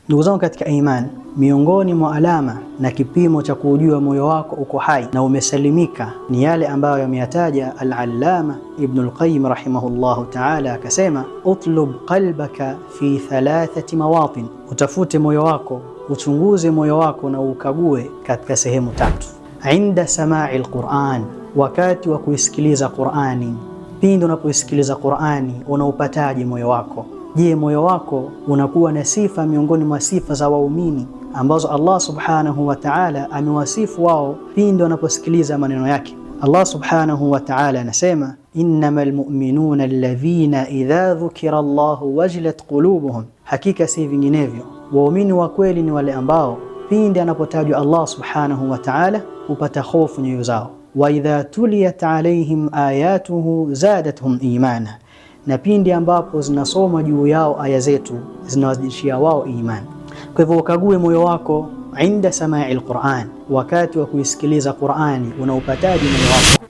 Ndugu zangu katika imani, miongoni mwa alama na kipimo cha kujua moyo wako uko hai na umesalimika ni yale ambayo yameyataja al-Allama Ibn al-Qayyim rahimahullahu ta'ala, akasema utlub qalbaka fi 3 mawatin, utafute moyo wako, uchunguze moyo wako na ukague katika sehemu 3. Inda samai al-Qur'an, wakati wa kuisikiliza Qur'ani. Pindi unapoisikiliza Qur'ani unaupataje moyo wako? Je, moyo wako unakuwa na sifa miongoni mwa sifa za waumini ambazo Allah subhanahu wa ta'ala amewasifu wao pindi wanaposikiliza maneno yake? Allah subhanahu wa ta'ala anasema, innamal mu'minuna alladhina idha dhukira Allahu wajilat qulubuhum, hakika si vinginevyo waumini wa kweli ni wale ambao pindi anapotajwa Allah subhanahu wa ta'ala hupata hofu nyoyo zao. Wa idha tuliyat alayhim ayatuhu zadatuhum imana, na pindi ambapo zinasoma juu yao aya zetu zinawazidishia wao imani. Kwa hivyo ukague moyo wako inda samai al-Qur'an, wakati wa kuisikiliza Qur'ani unaupataje moyo wako?